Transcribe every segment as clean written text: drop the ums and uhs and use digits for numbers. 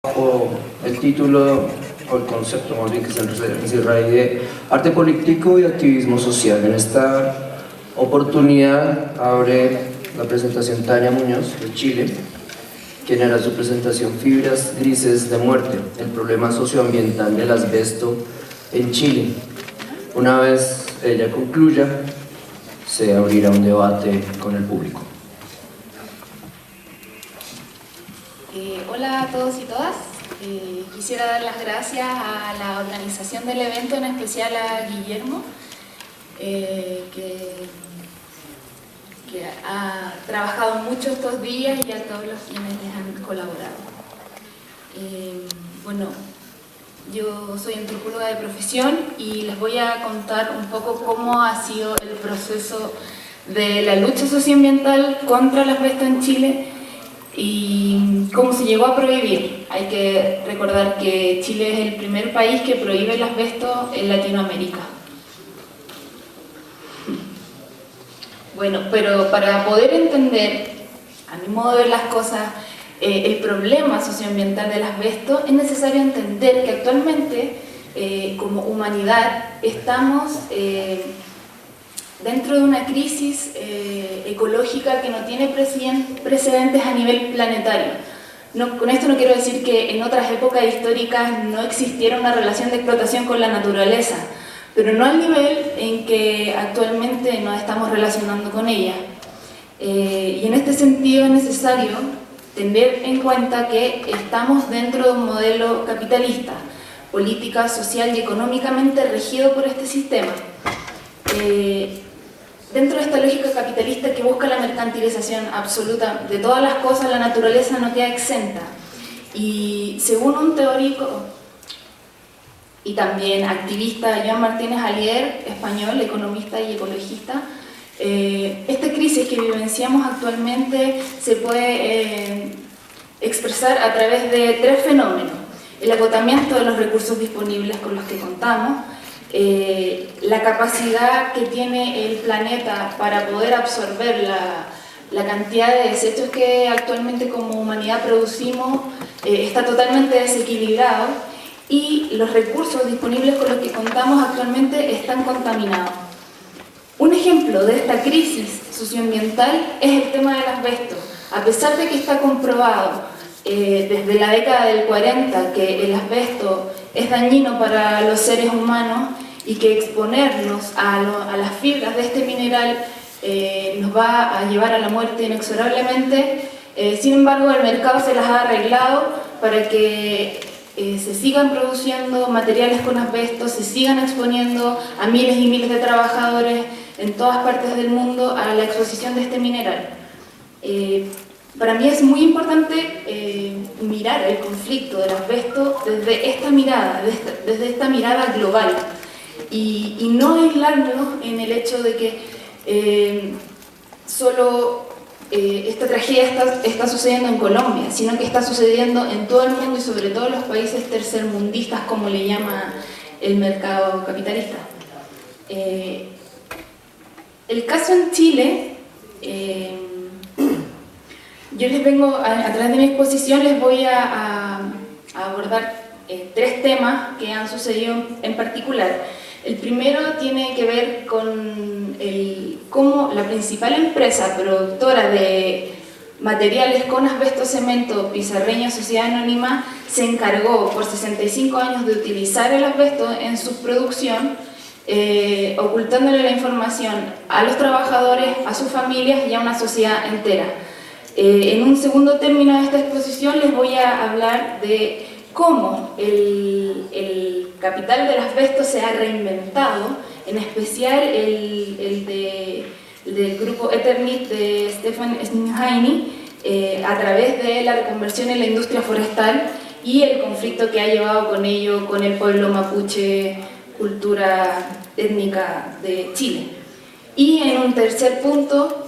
O el título o el concepto más bien que se encierra ahí de arte político y activismo social. En esta oportunidad abre la presentación Tania Muñoz de Chile, quien hará su presentación Fibras Grises de Muerte, el problema socioambiental del asbesto en Chile. Una vez ella concluya, se abrirá un debate con el público. Hola a todos y todas. Quisiera dar las gracias a la organización del evento, en especial a Guillermo, que ha trabajado mucho estos días, y a todos los quienes les han colaborado. Bueno, yo soy antropóloga de profesión y les voy a contar un poco cómo ha sido el proceso de la lucha socioambiental contra el asbesto en Chile y cómo se llegó a prohibir. Hay que recordar que Chile es el primer país que prohíbe el asbesto en Latinoamérica. Bueno, pero para poder entender, a mi modo de ver las cosas, el problema socioambiental del asbesto, es necesario entender que actualmente, como humanidad, estamos dentro de una crisis ecológica que no tiene precedentes a nivel planetario. Con esto no quiero decir que en otras épocas históricas no existiera una relación de explotación con la naturaleza, pero no al nivel en que actualmente nos estamos relacionando con ella. Y en este sentido es necesario tener en cuenta que estamos dentro de un modelo capitalista, política, social y económicamente regido por este sistema. Dentro de esta lógica capitalista que busca la mercantilización absoluta de todas las cosas, la naturaleza no queda exenta. Y según un teórico y también activista, Joan Martínez Alier, español, economista y ecologista, esta crisis que vivenciamos actualmente se puede expresar a través de tres fenómenos: el agotamiento de los recursos disponibles con los que contamos, la capacidad que tiene el planeta para poder absorber la cantidad de desechos que actualmente como humanidad producimos está totalmente desequilibrado, y los recursos disponibles con los que contamos actualmente están contaminados. Un ejemplo de esta crisis socioambiental es el tema del asbesto. A pesar de que está comprobado desde la década del 40 que el asbesto es dañino para los seres humanos y que exponernos a las fibras de este mineral nos va a llevar a la muerte inexorablemente, sin embargo el mercado se las ha arreglado para que se sigan produciendo materiales con asbesto, se sigan exponiendo a miles y miles de trabajadores en todas partes del mundo a la exposición de este mineral. Para mí es muy importante mirar el conflicto del asbesto desde esta mirada, desde esta mirada global, y no aislarnos en el hecho de que solo esta tragedia está sucediendo en Colombia, sino que está sucediendo en todo el mundo y sobre todo en los países tercermundistas, como le llama el mercado capitalista. El caso en Chile, yo les vengo, a través de mi exposición, les voy a abordar tres temas que han sucedido en particular. El primero tiene que ver con cómo la principal empresa productora de materiales con asbesto cemento, Pizarreña Sociedad Anónima, se encargó por 65 años de utilizar el asbesto en su producción, ocultándole la información a los trabajadores, a sus familias y a una sociedad entera. En un segundo término de esta exposición les voy a hablar de cómo el capital del asbesto se ha reinventado, en especial el del grupo Eternit de Stefan Snihainy, a través de la reconversión en la industria forestal y el conflicto que ha llevado con ello con el pueblo mapuche, cultura étnica de Chile. Y en un tercer punto,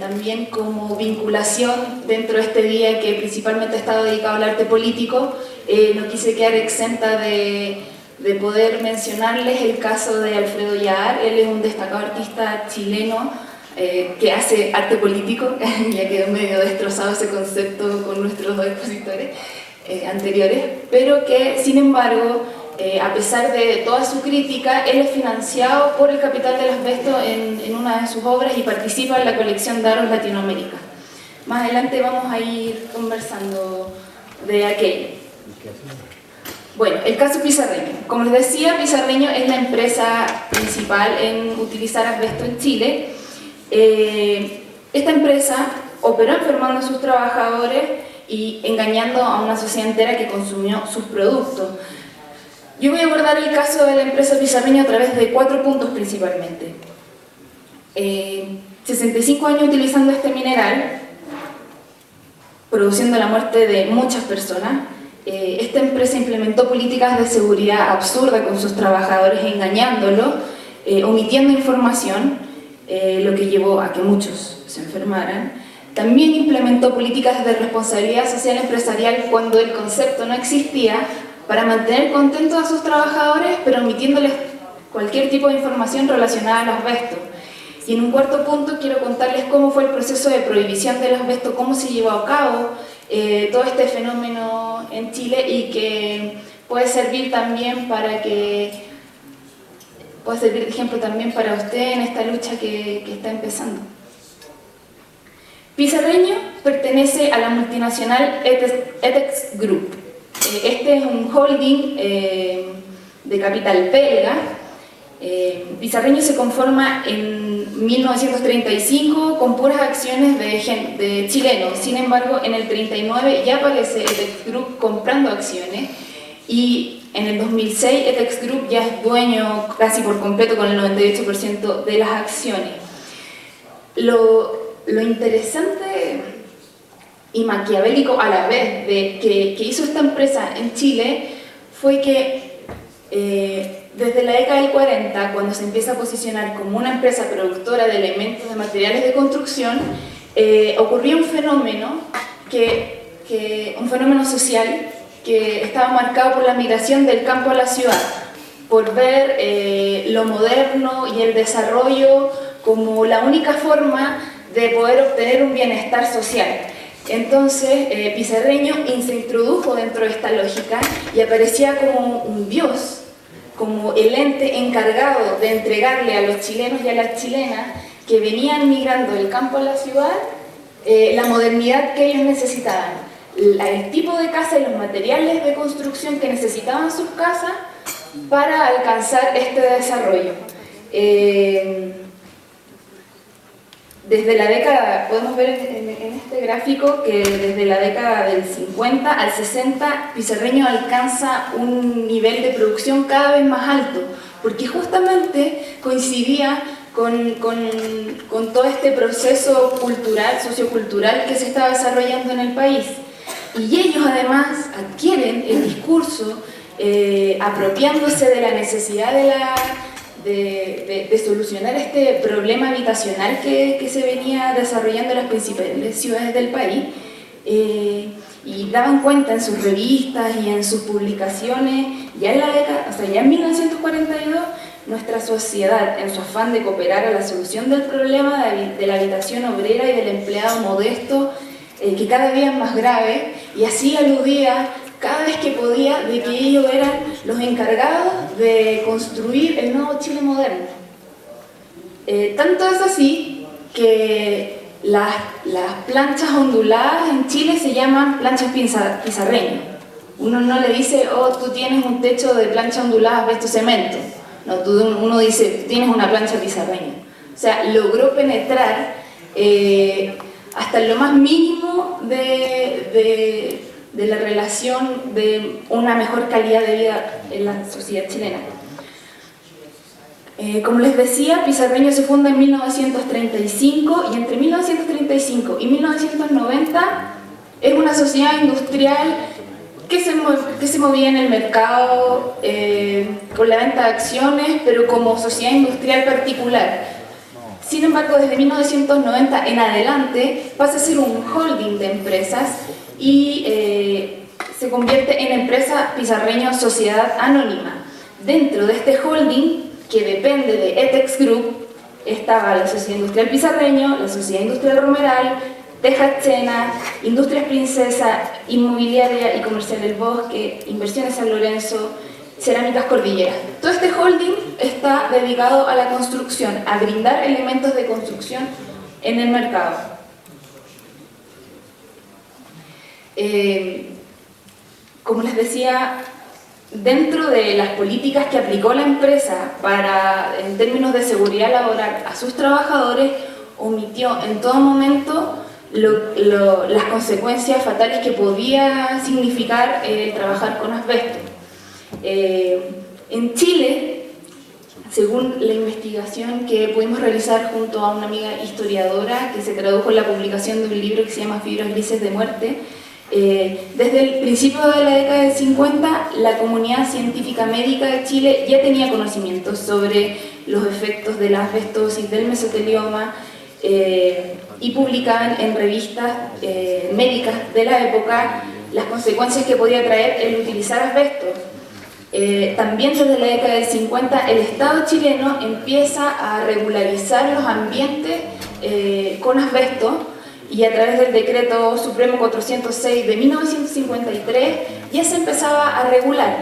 también como vinculación dentro de este día que principalmente ha estado dedicado al arte político, no quise quedar exenta de poder mencionarles el caso de Alfredo Yahar. Él es un destacado artista chileno que hace arte político, ya quedó medio destrozado ese concepto con nuestros dos expositores, anteriores, pero que sin embargo, a pesar de toda su crítica, él es financiado por el capital del asbesto en una de sus obras y participa en la colección de Aros Latinoamérica. Más adelante vamos a ir conversando de aquello. Bueno, el caso Pizarreño. Como les decía, Pizarreño es la empresa principal en utilizar asbesto en Chile. Esta empresa operó enfermando a sus trabajadores y engañando a una sociedad entera que consumió sus productos. Yo voy a abordar el caso de la empresa Pizarreño a través de 4 puntos principalmente. 65 años utilizando este mineral, produciendo la muerte de muchas personas. Esta empresa implementó políticas de seguridad absurdas con sus trabajadores, engañándolos, omitiendo información, lo que llevó a que muchos se enfermaran. También implementó políticas de responsabilidad social empresarial cuando el concepto no existía, para mantener contentos a sus trabajadores, pero omitiéndoles cualquier tipo de información relacionada al asbesto. Y en un cuarto punto quiero contarles cómo fue el proceso de prohibición del asbesto, cómo se llevó a cabo todo este fenómeno en Chile y que puede servir también de ejemplo también para usted en esta lucha que está empezando. Pizarreño pertenece a la multinacional ETEX Group. Este es un holding de capital belga. Pizarreño se conforma en 1935 con puras acciones de chilenos. Sin embargo, en el 39 ya aparece ETEX Group comprando acciones y en el 2006 ETEX Group ya es dueño casi por completo con el 98% de las acciones. Lo interesante y maquiavélico a la vez de que hizo esta empresa en Chile fue que desde la década del 40, cuando se empieza a posicionar como una empresa productora de elementos de materiales de construcción, ocurrió un fenómeno social que estaba marcado por la migración del campo a la ciudad, por ver lo moderno y el desarrollo como la única forma de poder obtener un bienestar social. Entonces, Pizarreño se introdujo dentro de esta lógica y aparecía como un dios, como el ente encargado de entregarle a los chilenos y a las chilenas que venían migrando del campo a la ciudad la modernidad que ellos necesitaban, el tipo de casa y los materiales de construcción que necesitaban sus casas para alcanzar este desarrollo. Desde la década, podemos ver en este gráfico que desde la década del 50 al 60 Pizarreño alcanza un nivel de producción cada vez más alto, porque justamente coincidía con todo este proceso cultural, sociocultural que se estaba desarrollando en el país. Y ellos además adquieren el discurso apropiándose de la necesidad de solucionar este problema habitacional que se venía desarrollando en las principales ciudades del país, y daban cuenta en sus revistas y en sus publicaciones, ya en la década, o sea, ya en 1942, nuestra sociedad, en su afán de cooperar a la solución del problema de la habitación obrera y del empleado modesto, que cada día es más grave, y así aludía cada vez que podía de que ellos eran los encargados de construir el nuevo Chile moderno. Tanto es así que las planchas onduladas en Chile se llaman planchas Pizarreño. Uno no le dice, oh, tú tienes un techo de plancha ondulada asbesto cemento. No, uno dice, tienes una plancha Pizarreño. O sea, logró penetrar hasta lo más mínimo de la relación de una mejor calidad de vida en la sociedad chilena. Como les decía, Pizarreño se funda en 1935 y entre 1935 y 1990 es una sociedad industrial que se movía en el mercado con la venta de acciones, pero como sociedad industrial particular. Sin embargo, desde 1990 en adelante pasa a ser un holding de empresas y se convierte en empresa Pizarreño Sociedad Anónima. Dentro de este holding, que depende de ETEX Group, estaba la Sociedad Industrial Pizarreño, la Sociedad Industrial Romeral, Texas Chena, Industrias Princesa, Inmobiliaria y Comercial El Bosque, Inversiones San Lorenzo, Cerámicas Cordillera. Todo este holding está dedicado a la construcción, a brindar elementos de construcción en el mercado. Como les decía, dentro de las políticas que aplicó la empresa en términos de seguridad laboral a sus trabajadores, omitió en todo momento las consecuencias fatales que podía significar trabajar con asbesto. En Chile, según la investigación que pudimos realizar junto a una amiga historiadora que se tradujo en la publicación de un libro que se llama Fibras Grises de Muerte, desde el principio de la década del 50, la comunidad científica médica de Chile ya tenía conocimientos sobre los efectos de la asbestosis, del mesotelioma, y publicaban en revistas médicas de la época las consecuencias que podía traer el utilizar asbesto. También desde la década del 50 el Estado chileno empieza a regularizar los ambientes con asbesto, y a través del Decreto Supremo 406 de 1953 ya se empezaba a regular,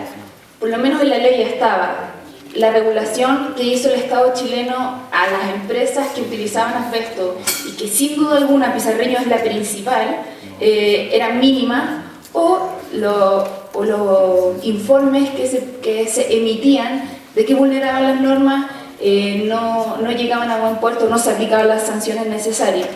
por lo menos en la ley ya estaba, la regulación que hizo el Estado chileno a las empresas que utilizaban asbesto, y que sin duda alguna Pizarreño es la principal, era mínima, o los informes que se emitían de que vulneraban las normas no llegaban a buen puerto, no se aplicaban las sanciones necesarias.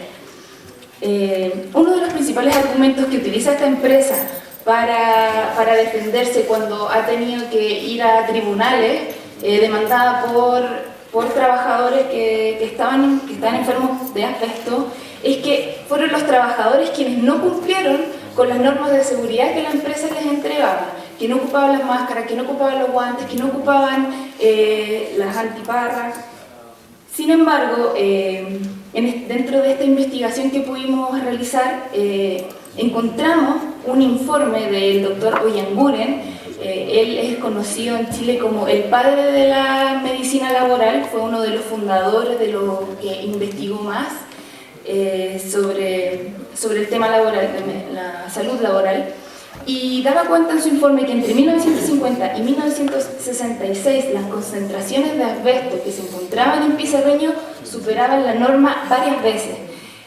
Uno de los principales argumentos que utiliza esta empresa para defenderse cuando ha tenido que ir a tribunales demandada por trabajadores que están enfermos de asbesto, es que fueron los trabajadores quienes no cumplieron con las normas de seguridad que la empresa les entregaba, que no ocupaban las máscaras, que no ocupaban los guantes, que no ocupaban las antiparras. Sin embargo, dentro de esta investigación que pudimos realizar, encontramos un informe del doctor Oyanguren. Él es conocido en Chile como el padre de la medicina laboral, fue uno de los fundadores de lo que investigó más sobre el tema laboral, la salud laboral, y daba cuenta en su informe que entre 1950 y 1966 las concentraciones de asbesto que se encontraban en Pizarreño superaban la norma varias veces,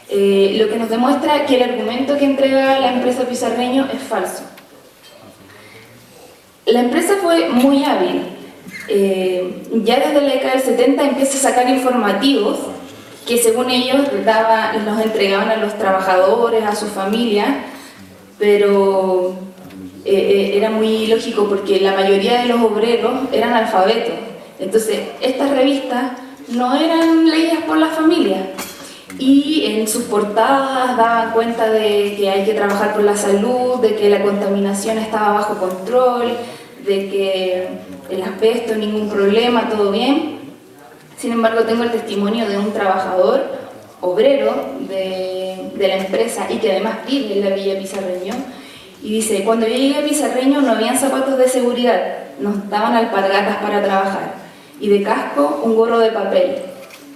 lo que nos demuestra que el argumento que entrega la empresa Pizarreño es falso. La empresa fue muy hábil, ya desde la década del 70 empieza a sacar informativos que según ellos los entregaban a los trabajadores, a sus familias, pero era muy lógico porque la mayoría de los obreros eran alfabetos. Entonces, estas revistas no eran leídas por las familias, y en sus portadas daban cuenta de que hay que trabajar por la salud, de que la contaminación estaba bajo control, de que el asbesto, ningún problema, todo bien. Sin embargo, tengo el testimonio de un trabajador obrero de la empresa y que además vive en la Villa Pizarreño, y dice: cuando yo llegué a Pizarreño no habían zapatos de seguridad, nos daban alpargatas para trabajar, y de casco un gorro de papel.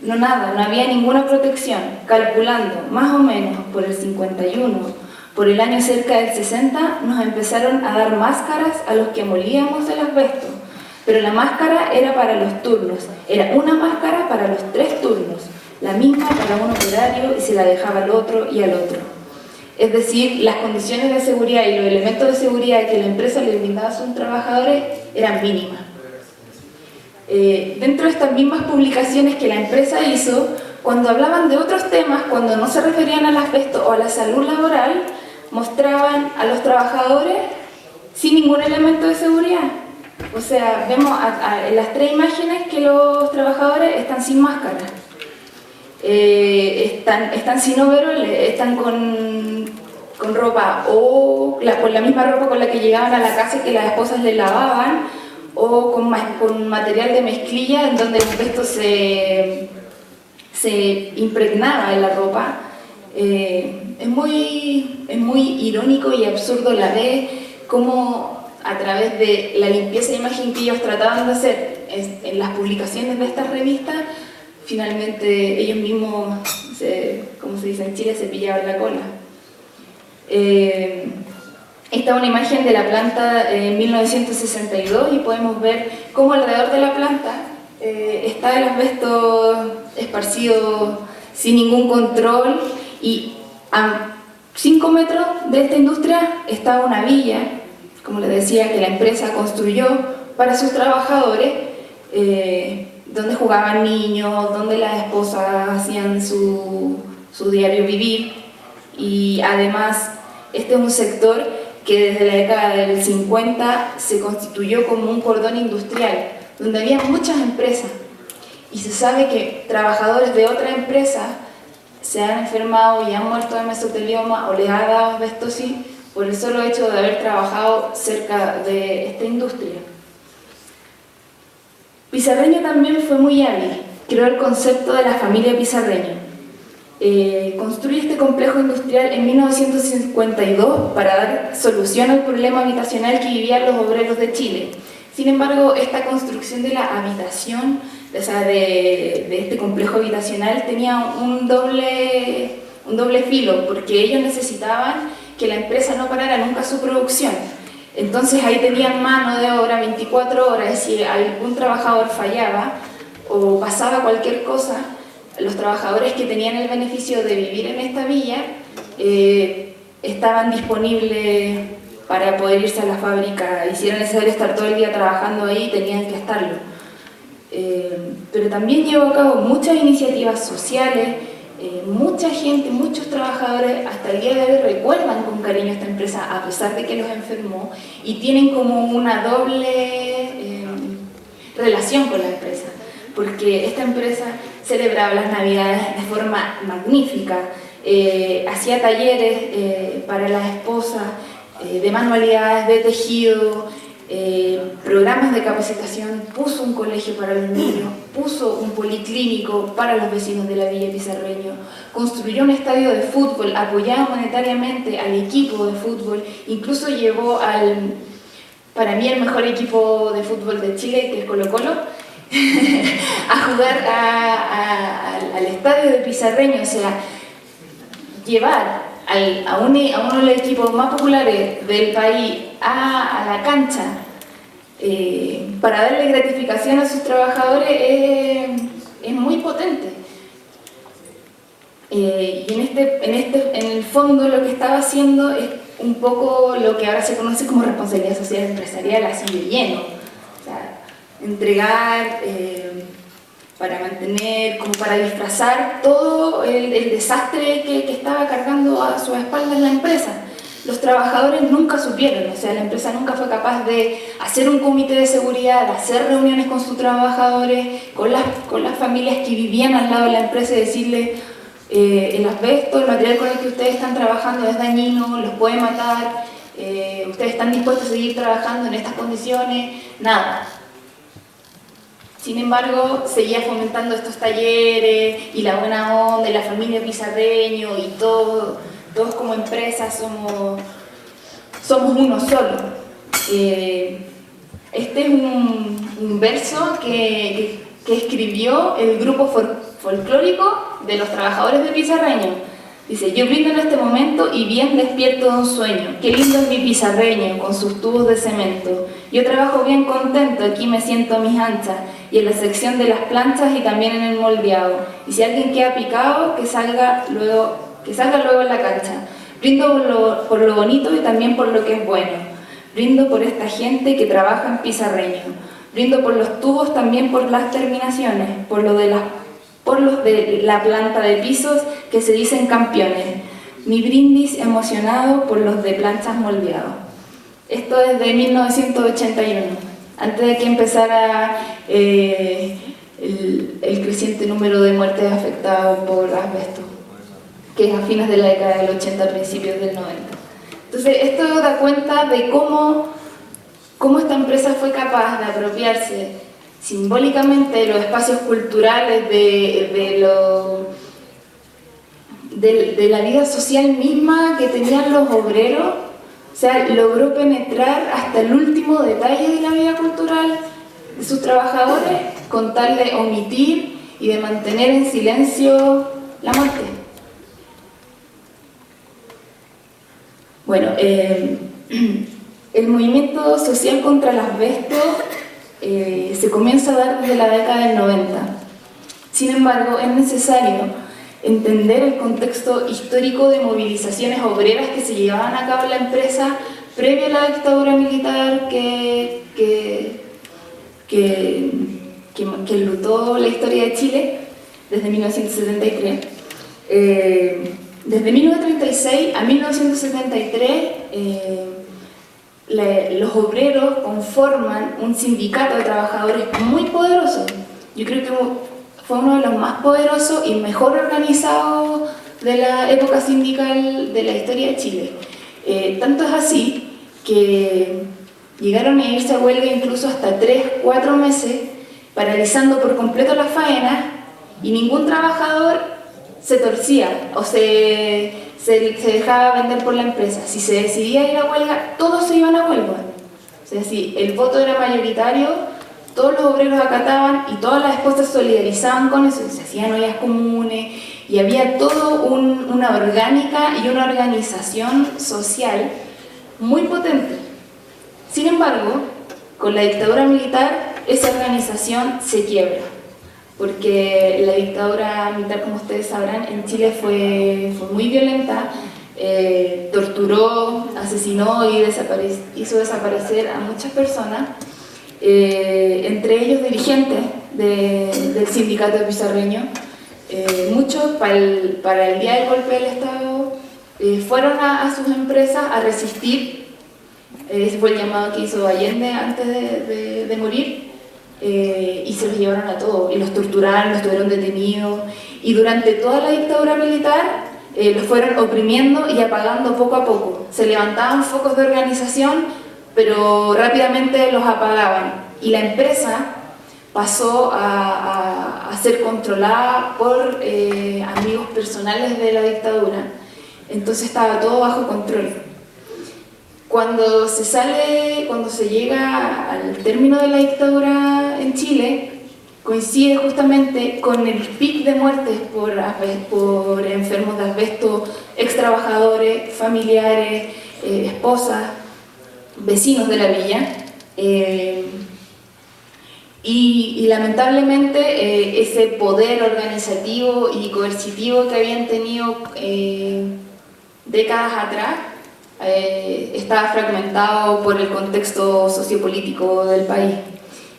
No había ninguna protección. Calculando más o menos por el 51, por el año cerca del 60, nos empezaron a dar máscaras a los que molíamos el asbesto, pero la máscara era para los turnos, era una máscara para los 3 turnos, la misma para un operario, y se la dejaba al otro y al otro. Es decir, las condiciones de seguridad y los elementos de seguridad que la empresa le brindaba a sus trabajadores eran mínimas. Dentro de estas mismas publicaciones que la empresa hizo, cuando hablaban de otros temas, cuando no se referían al asbesto o a la salud laboral, mostraban a los trabajadores sin ningún elemento de seguridad. O sea, vemos en las 3 imágenes que los trabajadores están sin máscara, están sin overoles, están con ropa o con la misma ropa con la que llegaban a la casa y que las esposas les lavaban, o con material de mezclilla en donde el asbesto se impregnaba en la ropa. Es muy irónico y absurdo la vez cómo a través de la limpieza de imagen que ellos trataban de hacer en las publicaciones de estas revistas, finalmente ellos mismos, como se dice en Chile, se pillaban la cola. Esta es una imagen de la planta en 1962 y podemos ver cómo alrededor de la planta está el asbesto esparcido sin ningún control, y a 5 metros de esta industria está una villa, como les decía, que la empresa construyó para sus trabajadores, donde jugaban niños, donde las esposas hacían su diario vivir. Y además este es un sector que desde la década del 50 se constituyó como un cordón industrial, donde había muchas empresas, y se sabe que trabajadores de otra empresa se han enfermado y han muerto de mesotelioma o les ha dado asbestosis por el solo hecho de haber trabajado cerca de esta industria. Pizarreño también fue muy hábil, creó el concepto de la familia Pizarreño. Construye este complejo industrial en 1952 para dar solución al problema habitacional que vivían los obreros de Chile. Sin embargo, esta construcción de la habitación, o sea, de este complejo habitacional, tenía un doble filo, porque ellos necesitaban que la empresa no parara nunca su producción. Entonces ahí tenían mano de obra 24 horas, y si algún trabajador fallaba o pasaba cualquier cosa, los trabajadores que tenían el beneficio de vivir en esta villa estaban disponibles para poder irse a la fábrica, y si era necesario estar todo el día trabajando ahí, tenían que estarlo. Pero también llevó a cabo muchas iniciativas sociales, mucha gente, muchos trabajadores hasta el día de hoy recuerdan con cariño a esta empresa a pesar de que los enfermó, y tienen como una doble relación con la empresa, porque esta empresa celebraba las Navidades de forma magnífica, hacía talleres para las esposas, de manualidades, de tejido, programas de capacitación, puso un colegio para los niños, puso un policlínico para los vecinos de la Villa Pizarreño, construyó un estadio de fútbol, apoyaba monetariamente al equipo de fútbol, incluso llevó para mí el mejor equipo de fútbol de Chile, que es Colo-Colo, a jugar al estadio de Pizarreño. O sea, llevar a uno de los equipos más populares del país a la cancha para darle gratificación a sus trabajadores es muy potente. Y en el fondo lo que estaba haciendo es un poco lo que ahora se conoce como responsabilidad social empresarial, así de lleno. O sea, entregar para mantener, como para disfrazar todo el desastre que estaba cargando a sus espaldas la empresa. Los trabajadores nunca supieron, o sea, la empresa nunca fue capaz de hacer un comité de seguridad, de hacer reuniones con sus trabajadores, con las familias que vivían al lado de la empresa, y decirles: el asbesto, el material con el que ustedes están trabajando es dañino, los puede matar, ustedes están dispuestos a seguir trabajando en estas condiciones. Nada. Sin embargo, seguía fomentando estos talleres y la buena onda, y la familia Pizarreño, y todos como empresa somos uno solo. Este es un verso que escribió el grupo folclórico de los trabajadores de Pizarreño. Dice: yo brindo en este momento y bien despierto de un sueño. Qué lindo es mi Pizarreño con sus tubos de cemento. Yo trabajo bien contento, aquí me siento a mis anchas, y en la sección de las planchas y también en el moldeado. Y si alguien queda picado, que salga luego en la cancha. Brindo por lo bonito y también por lo que es bueno. Brindo por esta gente que trabaja en Pizarreño. Brindo por los tubos, también por las terminaciones, por los de la planta de pisos que se dicen campeones. Mi brindis emocionado por los de planchas moldeados. Esto es de 1981, antes de que empezara el creciente número de muertes afectadas por asbesto, que es a fines de la década del 80, principios del 90. Entonces, esto da cuenta de cómo esta empresa fue capaz de apropiarse simbólicamente de los espacios culturales, de la vida social misma que tenían los obreros. O sea, logró penetrar hasta el último detalle de la vida cultural de sus trabajadores, con tal de omitir y de mantener en silencio la muerte. Bueno, el movimiento social contra el asbesto se comienza a dar desde la década del 90. Sin embargo, es necesario entender el contexto histórico de movilizaciones obreras que se llevaban a cabo en la empresa previo a la dictadura militar que enlutó la historia de Chile desde 1973. Desde 1936 a 1973, los obreros conforman un sindicato de trabajadores muy poderoso. Yo creo que fue uno de los más poderosos y mejor organizados de la época sindical de la historia de Chile. Tanto es así que llegaron a irse a huelga incluso hasta 3-4 meses, paralizando por completo las faenas, y ningún trabajador se torcía o se dejaba vender por la empresa. Si se decidía ir a huelga, todos se iban a huelga. O sea, si el voto era mayoritario, todos los obreros acataban y todas las esposas se solidarizaban con eso, se hacían ollas comunes y había todo una orgánica y una organización social muy potente. Sin embargo, con la dictadura militar, esa organización se quiebra, porque la dictadura militar, como ustedes sabrán, en Chile fue muy violenta, torturó, asesinó y hizo desaparecer a muchas personas, entre ellos dirigentes del sindicato pizarreño. Muchos para el día del golpe del Estado fueron a sus empresas a resistir. Ese fue el llamado que hizo Allende antes de morir, y se los llevaron a todos, y los torturaron, los tuvieron detenidos, y durante toda la dictadura militar los fueron oprimiendo y apagando poco a poco. Se levantaban focos de organización, pero rápidamente los apagaban, y la empresa pasó a ser controlada por amigos personales de la dictadura. Entonces estaba todo bajo control. Cuando se llega al término de la dictadura en Chile, coincide justamente con el pic de muertes por enfermos de asbesto, ex trabajadores, familiares, esposas, vecinos de la villa. Y lamentablemente ese poder organizativo y coercitivo que habían tenido décadas atrás estaba fragmentado por el contexto sociopolítico del país.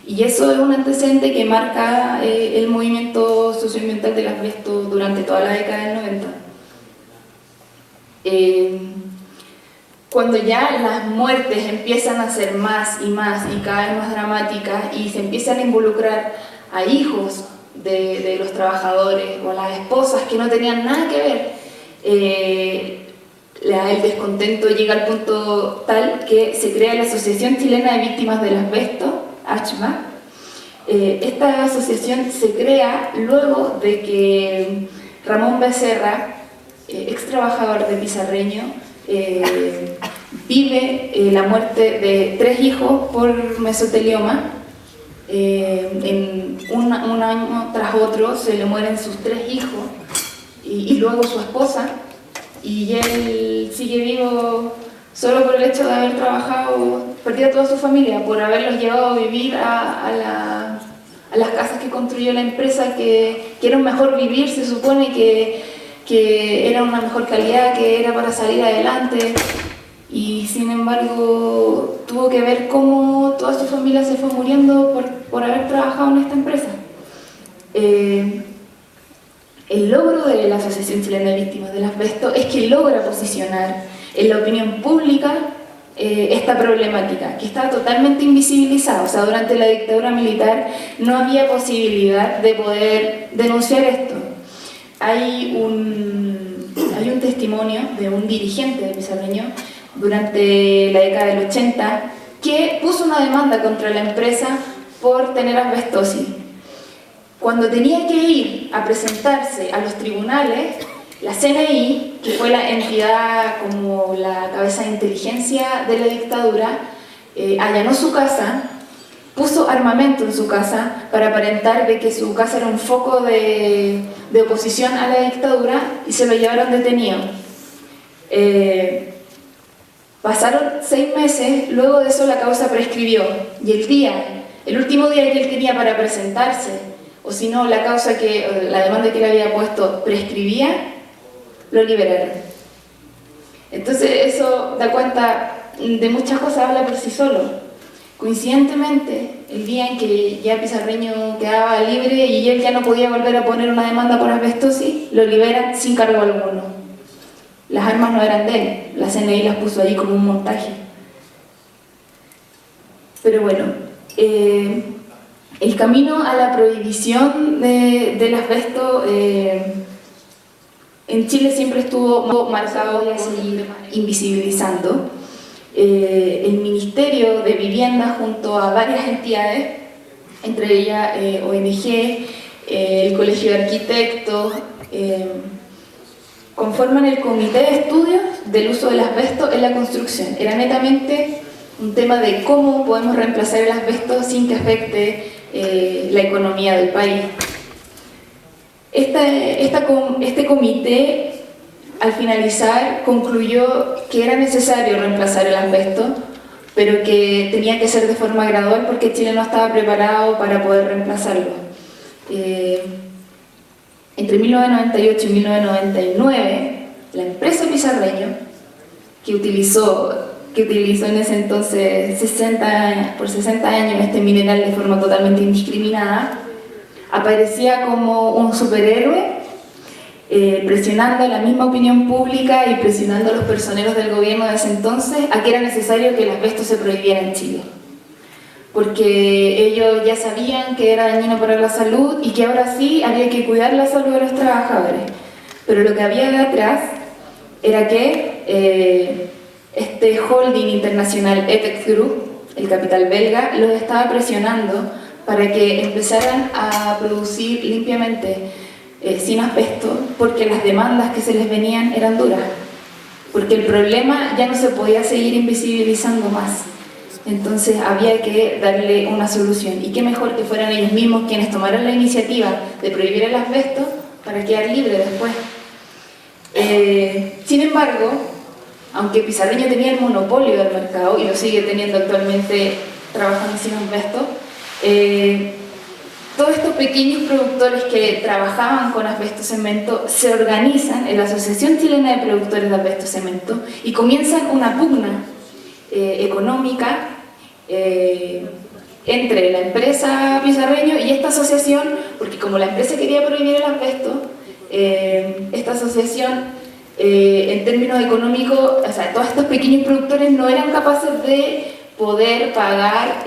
Y eso es un antecedente que marca el movimiento socioambiental del asbesto durante toda la década del 90. Cuando ya las muertes empiezan a ser más y cada vez más dramáticas, y se empiezan a involucrar a hijos de los trabajadores o a las esposas que no tenían nada que ver, el descontento llega al punto tal que se crea la Asociación Chilena de Víctimas del Asbesto, ACHVA. Esta asociación se crea luego de que Ramón Becerra, ex trabajador de Pizarreño, vive la muerte de 3 hijos por mesotelioma. En un año tras otro se le mueren sus 3 hijos y luego su esposa, y él sigue vivo solo por el hecho de haber trabajado, perdido a toda su familia, por haberlos llevado a vivir a las casas que construyó la empresa, que era un mejor vivir, se supone que era una mejor calidad, que era para salir adelante, y sin embargo tuvo que ver cómo toda su familia se fue muriendo por haber trabajado en esta empresa. El logro de la Asociación Chilena de Víctimas del Asbesto es que logra posicionar en la opinión pública esta problemática, que estaba totalmente invisibilizada. O sea, durante la dictadura militar no había posibilidad de poder denunciar esto. Hay un testimonio de un dirigente de Pizarreño durante la década del 80 que puso una demanda contra la empresa por tener asbestosis. Cuando tenía que ir a presentarse a los tribunales, la CNI, que fue la entidad como la cabeza de inteligencia de la dictadura, allanó su casa, puso armamento en su casa para aparentar de que su casa era un foco de oposición a la dictadura, y se lo llevaron detenido. Pasaron 6 meses, luego de eso la causa prescribió, y el último día que él tenía para presentarse, o si no, la demanda que él había puesto prescribía, lo liberaron. Entonces eso da cuenta de muchas cosas, habla por sí solo. Coincidentemente, el día en que ya Pizarreño quedaba libre y él ya no podía volver a poner una demanda por asbestosis, lo liberan sin cargo alguno. Las armas no eran de él, la CNI las puso allí como un montaje. Pero bueno, el camino a la prohibición del asbesto en Chile siempre estuvo marcado y a seguir invisibilizando. El Ministerio de Vivienda, junto a varias entidades, entre ellas ONG, el Colegio de Arquitectos, conforman el Comité de Estudios del Uso del Asbesto en la Construcción. Era netamente un tema de cómo podemos reemplazar el asbesto sin que afecte la economía del país. Este comité, al finalizar, concluyó que era necesario reemplazar el asbesto, pero que tenía que ser de forma gradual porque Chile no estaba preparado para poder reemplazarlo. Entre 1998 y 1999, la empresa Pizarreño, que utilizó en ese entonces por 60 años este mineral de forma totalmente indiscriminada, aparecía como un superhéroe, presionando a la misma opinión pública y presionando a los personeros del gobierno de ese entonces a que era necesario que el asbesto se prohibiera en Chile. Porque ellos ya sabían que era dañino para la salud y que ahora sí había que cuidar la salud de los trabajadores. Pero lo que había detrás era que este holding internacional Etex Group, el capital belga, los estaba presionando para que empezaran a producir limpiamente sin asbesto, porque las demandas que se les venían eran duras, porque el problema ya no se podía seguir invisibilizando más. Entonces había que darle una solución, y qué mejor que fueran ellos mismos quienes tomaran la iniciativa de prohibir el asbesto para quedar libre después. Sin embargo, aunque Pizarreño tenía el monopolio del mercado y lo sigue teniendo actualmente trabajando sin asbesto, todos estos pequeños productores que trabajaban con asbesto cemento se organizan en la Asociación Chilena de Productores de Asbesto Cemento y comienzan una pugna económica entre la empresa Pizarreño y esta asociación, porque como la empresa quería prohibir el asbesto, esta asociación en términos económicos, o sea, todos estos pequeños productores no eran capaces de poder pagar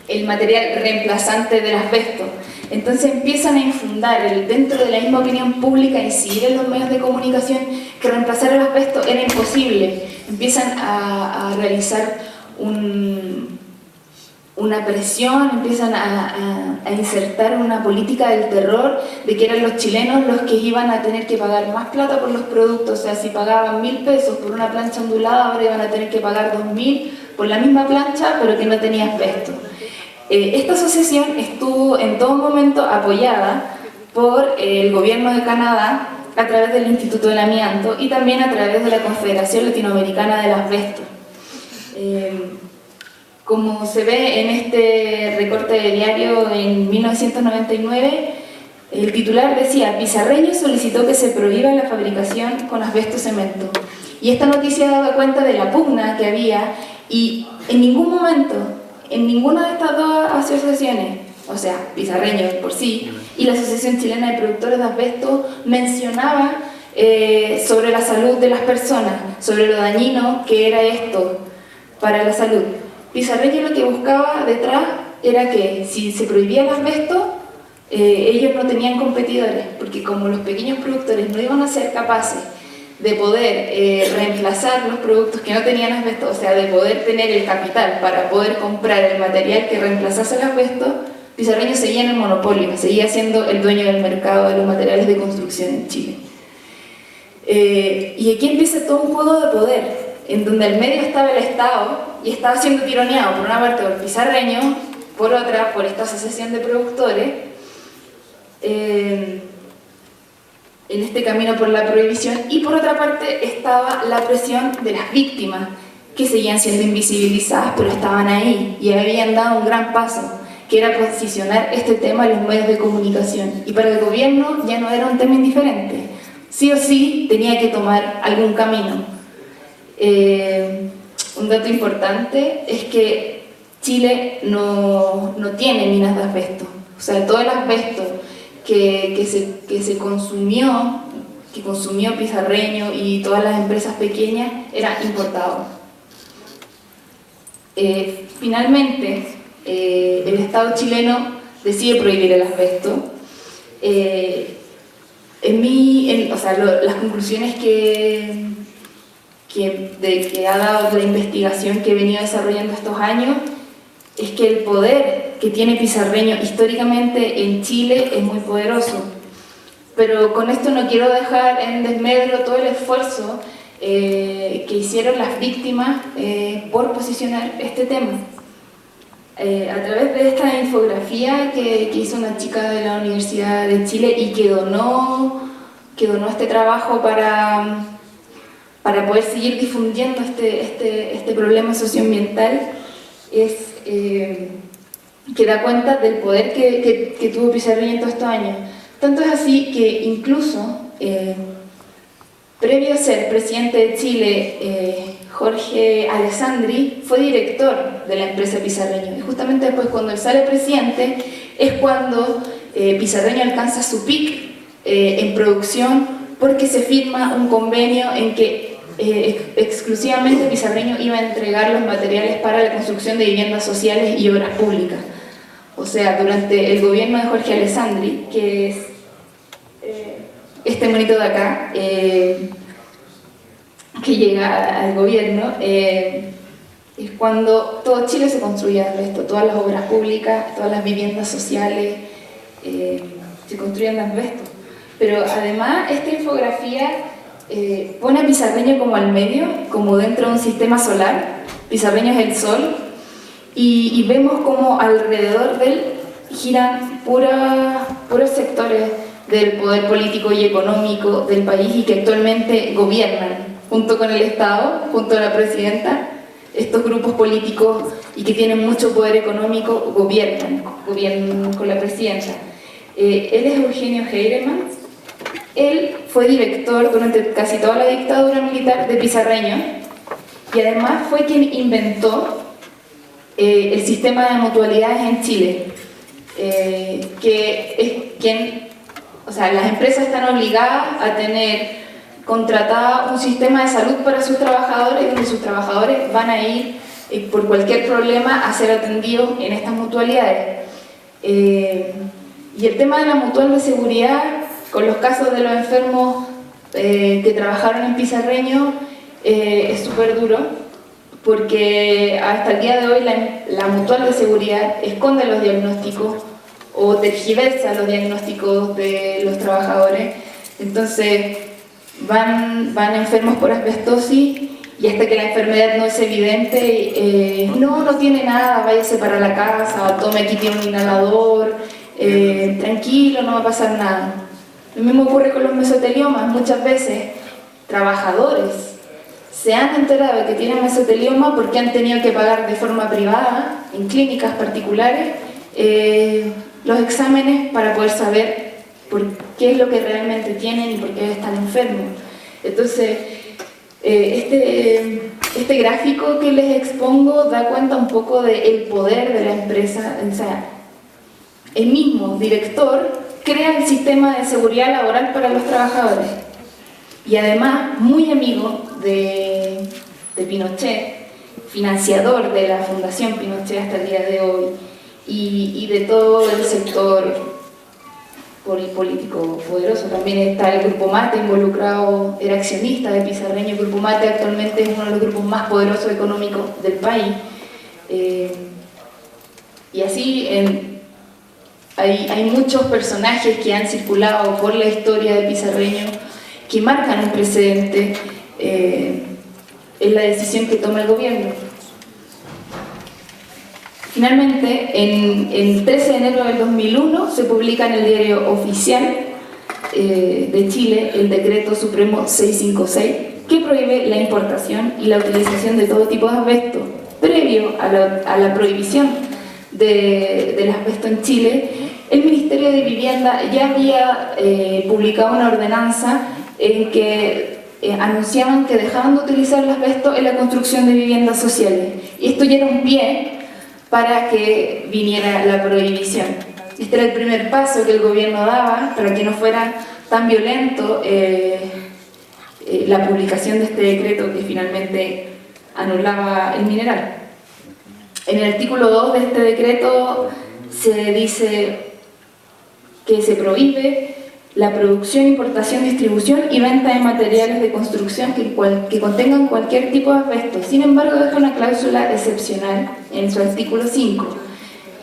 el material reemplazante del asbesto. Entonces empiezan a infundar dentro de la misma opinión pública, a incidir en los medios de comunicación que reemplazar el asbesto era imposible. Empiezan a realizar una presión, empiezan a insertar una política del terror de que eran los chilenos los que iban a tener que pagar más plata por los productos. O sea, si pagaban 1.000 pesos por una plancha ondulada, ahora iban a tener que pagar 2.000 por la misma plancha, pero que no tenía asbesto. Esta asociación estuvo en todo momento apoyada por el gobierno de Canadá a través del Instituto del Amianto y también a través de la Confederación Latinoamericana del Asbesto. Como se ve en este recorte de diario en 1999, el titular decía: Pizarreño solicitó que se prohíba la fabricación con asbesto cemento. Y esta noticia daba cuenta de la pugna que había, y en ningún momento, en ninguna de estas dos asociaciones, o sea, Pizarreño por sí y la Asociación Chilena de Productores de Asbesto, mencionaba sobre la salud de las personas, sobre lo dañino que era esto para la salud. Pizarreño lo que buscaba detrás era que si se prohibía el asbesto, ellos no tenían competidores, porque como los pequeños productores no iban a ser capaces de poder reemplazar los productos que no tenían asbesto, o sea, de poder tener el capital para poder comprar el material que reemplazase el asbesto, Pizarreño seguía en el monopolio, seguía siendo el dueño del mercado de los materiales de construcción en Chile. Y aquí empieza todo un juego de poder, en donde al medio estaba el Estado y estaba siendo tironeado por una parte por Pizarreño, por otra por esta asociación de productores, en este camino por la prohibición, y por otra parte estaba la presión de las víctimas, que seguían siendo invisibilizadas, pero estaban ahí y habían dado un gran paso, que era posicionar este tema en los medios de comunicación. Y para el gobierno ya no era un tema indiferente, sí o sí tenía que tomar algún camino. Un dato importante es que Chile no tiene minas de asbesto, o sea, todo el asbesto que consumió Pizarreño y todas las empresas pequeñas era importado. Finalmente, el Estado chileno decide prohibir el asbesto. Las conclusiones que ha dado la investigación que he venido desarrollando estos años es que el poder que tiene Pizarreño históricamente en Chile es muy poderoso. Pero con esto no quiero dejar en desmedro todo el esfuerzo que hicieron las víctimas por posicionar este tema. A través de esta infografía que hizo una chica de la Universidad de Chile y que donó este trabajo para poder seguir difundiendo este problema socioambiental, que da cuenta del poder que tuvo Pizarreño en todos estos años. Tanto es así que incluso previo a ser presidente de Chile, Jorge Alessandri fue director de la empresa Pizarreño. Y justamente después, cuando él sale presidente, es cuando Pizarreño alcanza su pic en producción, porque se firma un convenio en que exclusivamente Pizarreño iba a entregar los materiales para la construcción de viviendas sociales y obras públicas. O sea, durante el gobierno de Jorge Alessandri, que es este monito de acá, que llega al gobierno, es cuando todo Chile se construía de asbesto, todas las obras públicas, todas las viviendas sociales se construían de asbesto. Pero además esta infografía pone a Pizarreño como al medio, como dentro de un sistema solar. Pizarreño es el sol, y vemos como alrededor de él giran puros sectores del poder político y económico del país y que actualmente gobiernan junto con el Estado, junto a la presidenta. Estos grupos políticos y que tienen mucho poder económico gobiernan con la presidenta. Él es Eugenio Heiremann. Él fue director durante casi toda la dictadura militar de Pizarreño y además fue quien inventó el sistema de mutualidades en Chile, que es quien, o sea, las empresas están obligadas a tener contratada un sistema de salud para sus trabajadores, donde sus trabajadores van a ir por cualquier problema a ser atendidos en estas mutualidades. Y el tema de la mutual de seguridad, con los casos de los enfermos que trabajaron en Pizarreño, es súper duro, porque hasta el día de hoy la mutual de seguridad esconde los diagnósticos o tergiversa los diagnósticos de los trabajadores. Entonces van enfermos por asbestosis y hasta que la enfermedad no es evidente, no tiene nada, váyase para la casa, tome aquí, tiene un inhalador, tranquilo, no va a pasar nada. Lo mismo ocurre con los mesoteliomas. Muchas veces trabajadores se han enterado de que tienen mesotelioma porque han tenido que pagar de forma privada, en clínicas particulares, los exámenes para poder saber por qué es lo que realmente tienen y por qué están enfermos. Entonces, este gráfico que les expongo da cuenta un poco del poder de la empresa. O sea, el mismo director crea el sistema de seguridad laboral para los trabajadores y además muy amigo de Pinochet, financiador de la Fundación Pinochet hasta el día de hoy y de todo el sector político poderoso. También está el Grupo Mate involucrado, era accionista de Pizarreño. El Grupo Mate actualmente es uno de los grupos más poderosos económicos del país. Y así hay muchos personajes que han circulado por la historia de Pizarreño que marcan un precedente en la decisión que toma el gobierno. Finalmente, el 13 de enero del 2001 se publica en el diario Oficial de Chile el Decreto Supremo 656, que prohíbe la importación y la utilización de todo tipo de asbesto. Previo a la prohibición del asbesto en Chile, el Ministerio de Vivienda ya había publicado una ordenanza en que anunciaban que dejaban de utilizar el asbesto en la construcción de viviendas sociales. Y esto ya era un pie para que viniera la prohibición. Este era el primer paso que el gobierno daba para que no fuera tan violento la publicación de este decreto que finalmente anulaba el mineral. En el artículo 2 de este decreto se dice que se prohíbe la producción, importación, distribución y venta de materiales de construcción que contengan cualquier tipo de asbesto. Sin embargo, deja una cláusula excepcional en su artículo 5,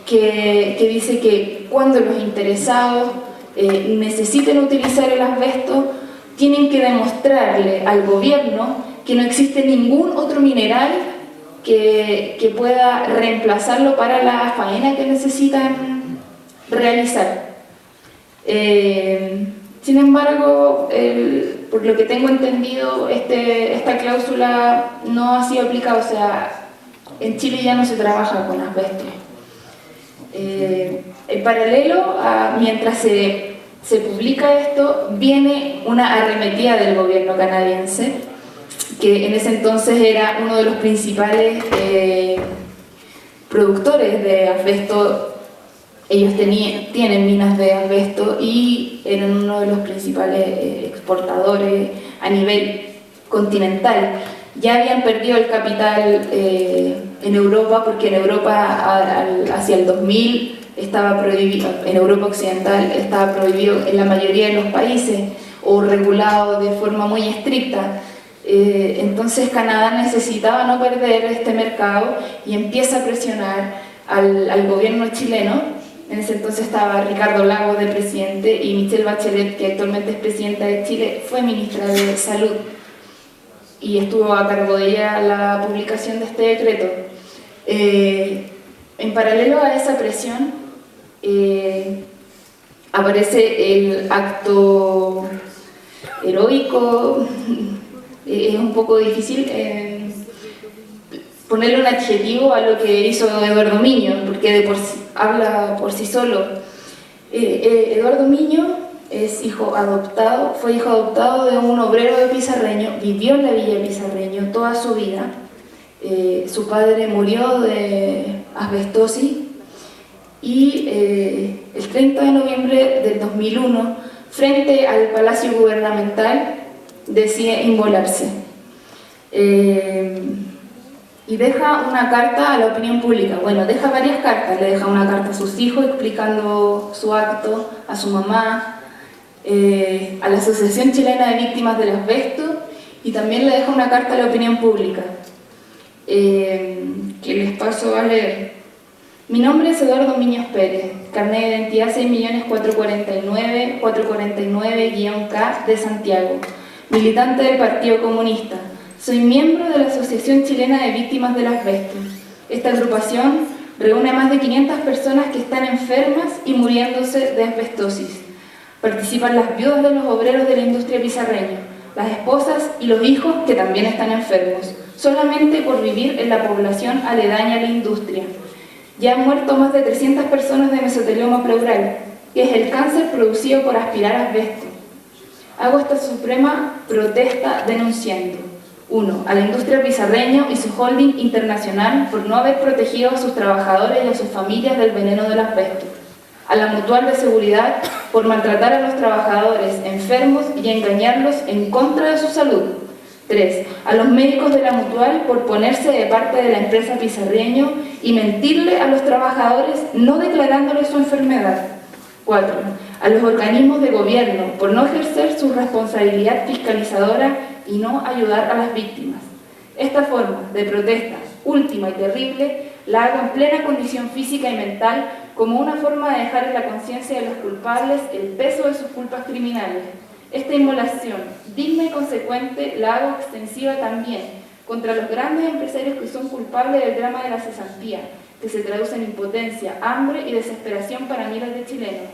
que dice que cuando los interesados necesiten utilizar el asbesto, tienen que demostrarle al gobierno que no existe ningún otro mineral que pueda reemplazarlo para la faena que necesitan realizar. Sin embargo, por lo que tengo entendido, esta cláusula no ha sido aplicada, o sea, en Chile ya no se trabaja con asbesto. En paralelo, mientras se publica esto, viene una arremetida del gobierno canadiense, que en ese entonces era uno de los principales productores de asbesto. Ellos tienen minas de asbesto y eran uno de los principales exportadores a nivel continental. Ya habían perdido el capital en Europa, porque en Europa hacia el 2000 estaba prohibido, en Europa occidental estaba prohibido en la mayoría de los países o regulado de forma muy estricta. Entonces Canadá necesitaba no perder este mercado y empieza a presionar al gobierno chileno. En ese entonces estaba Ricardo Lagos de presidente y Michelle Bachelet, que actualmente es presidenta de Chile, fue ministra de Salud y estuvo a cargo de ella la publicación de este decreto. En paralelo a esa presión aparece el acto heroico. Es un poco difícil ponerle un adjetivo a lo que hizo Eduardo Miño, porque habla por sí solo. Eduardo Miño fue hijo adoptado de un obrero de Pizarreño, vivió en la villa de Pizarreño toda su vida. Su padre murió de asbestosis y el 30 de noviembre del 2001, frente al Palacio Gubernamental, decide inmolarse. Y deja una carta a la opinión pública. Bueno, deja varias cartas. Le deja una carta a sus hijos explicando su acto, a su mamá, a la Asociación Chilena de Víctimas del Asbesto, y también le deja una carta a la opinión pública, que les paso a leer. Mi nombre es Eduardo Miños Pérez, carnet de identidad 6.449.449-K de Santiago, militante del Partido Comunista. Soy miembro de la Asociación Chilena de Víctimas del Asbesto. Esta agrupación reúne a más de 500 personas que están enfermas y muriéndose de asbestosis. Participan las viudas de los obreros de la industria pizarreña, las esposas y los hijos que también están enfermos, solamente por vivir en la población aledaña a la industria. Ya han muerto más de 300 personas de mesotelioma pleural, que es el cáncer producido por aspirar asbesto. Hago esta suprema protesta denunciando: 1. A la industria pizarreño y su holding internacional por no haber protegido a sus trabajadores y a sus familias del veneno del asbesto. A la Mutual de Seguridad por maltratar a los trabajadores enfermos y engañarlos en contra de su salud. 3. A los médicos de la Mutual por ponerse de parte de la empresa Pizarreño y mentirle a los trabajadores no declarándoles su enfermedad. 4. A los organismos de gobierno por no ejercer su responsabilidad fiscalizadora y no ayudar a las víctimas. Esta forma de protesta última y terrible la hago en plena condición física y mental, como una forma de dejar en la conciencia de los culpables el peso de sus culpas criminales. Esta inmolación digna y consecuente la hago extensiva también contra los grandes empresarios que son culpables del drama de la cesantía, que se traduce en impotencia, hambre y desesperación para miles de chilenos,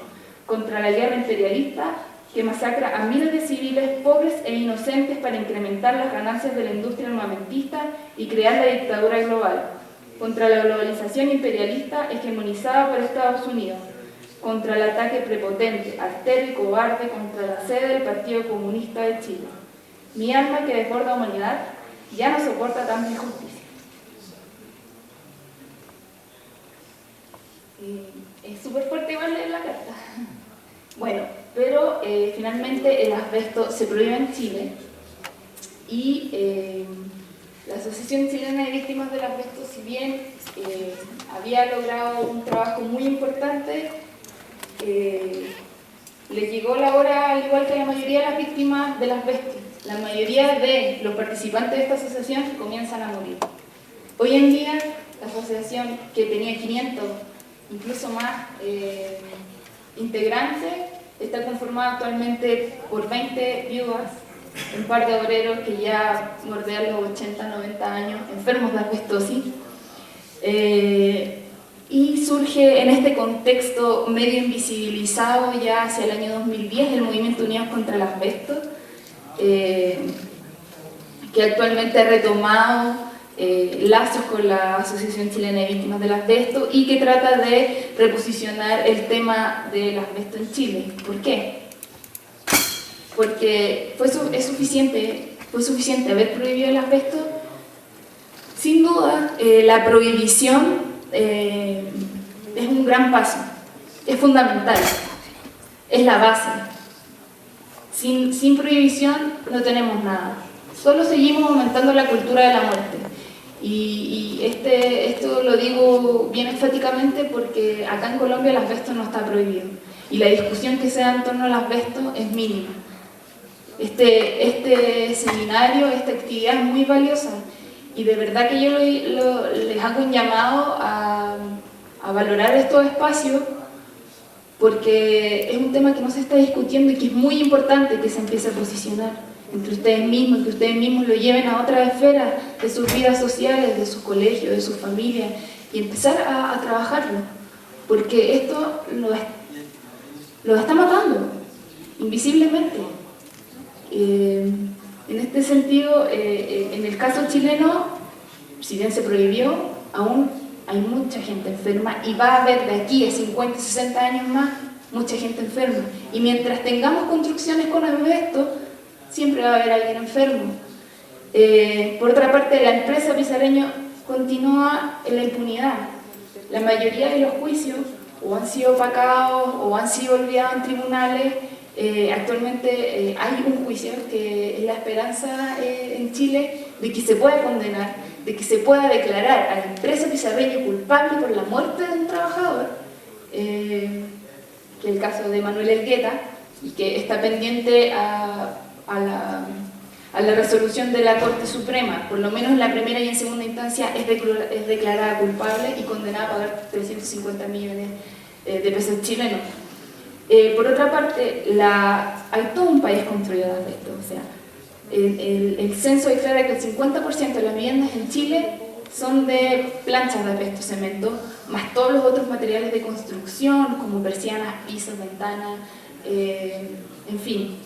contra la guerra imperialista que masacra a miles de civiles pobres e inocentes para incrementar las ganancias de la industria armamentista y crear la dictadura global, contra la globalización imperialista hegemonizada por Estados Unidos, contra el ataque prepotente, artero y cobarde contra la sede del Partido Comunista de Chile. Mi alma que desborda humanidad ya no soporta tanta injusticia. Es súper fuerte igual leer la carta. Bueno, pero finalmente el asbesto se prohíbe en Chile y la Asociación Chilena de Víctimas del Asbesto, si bien había logrado un trabajo muy importante, le llegó la hora, al igual que la mayoría de las víctimas del asbesto. La mayoría de los participantes de esta asociación comienzan a morir. Hoy en día, la asociación, que tenía 500, incluso más integrantes, está conformada actualmente por 20 viudas, un par de obreros que ya bordean los 80, 90 años, enfermos de asbestosis. Y surge en este contexto medio invisibilizado ya hacia el año 2010 el Movimiento Unidos contra el Asbesto, que actualmente ha retomado lazos con la Asociación Chilena de Víctimas del Asbesto y que trata de reposicionar el tema del asbesto en Chile. ¿Por qué? Porque fue suficiente haber prohibido el asbesto. Sin duda, la prohibición es un gran paso, es fundamental, es la base. Sin prohibición no tenemos nada, solo seguimos aumentando la cultura de la muerte. Y esto lo digo bien enfáticamente porque acá en Colombia el asbesto no está prohibido y la discusión que se da en torno al asbesto es mínima. Este seminario, esta actividad es muy valiosa y de verdad que yo les hago un llamado a valorar estos espacios porque es un tema que no se está discutiendo y que es muy importante que se empiece a posicionar entre ustedes mismos, que ustedes mismos lo lleven a otras esferas de sus vidas sociales, de sus colegios, de sus familias y empezar a trabajarlo, porque esto lo está matando invisiblemente. En este sentido, en el caso chileno, si bien se prohibió, aún hay mucha gente enferma y va a haber de aquí a 50, 60 años más mucha gente enferma. Y mientras tengamos construcciones con asbesto, siempre va a haber alguien enfermo. Por otra parte, la empresa Pizarreño continúa en la impunidad. La mayoría de los juicios o han sido opacados o han sido olvidados en tribunales. Actualmente hay un juicio que es la esperanza en Chile de que se pueda condenar, de que se pueda declarar a la empresa Pizarreño culpable por la muerte de un trabajador, que es el caso de Manuel Elgueta, y que está pendiente a la resolución de la Corte Suprema. Por lo menos en la primera y en segunda instancia es declarada culpable y condenada a pagar 350 millones de pesos chilenos. Por otra parte, hay todo un país construido de asbesto. O sea, el censo declara que el 50% de las viviendas en Chile son de planchas de asbesto cemento, más todos los otros materiales de construcción, como persianas, pisos, ventanas, en fin.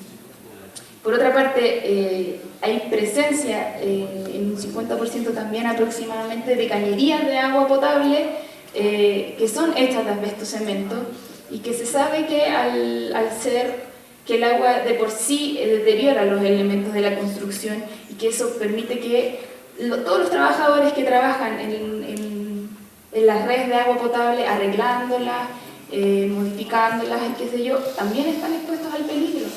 Por otra parte, hay presencia en un 50% también aproximadamente de cañerías de agua potable que son hechas de asbesto cemento y que se sabe que al ser que el agua de por sí deteriora los elementos de la construcción y que eso permite que todos los trabajadores que trabajan en las redes de agua potable, arreglándolas, modificándolas y qué sé yo, también están expuestos al peligro.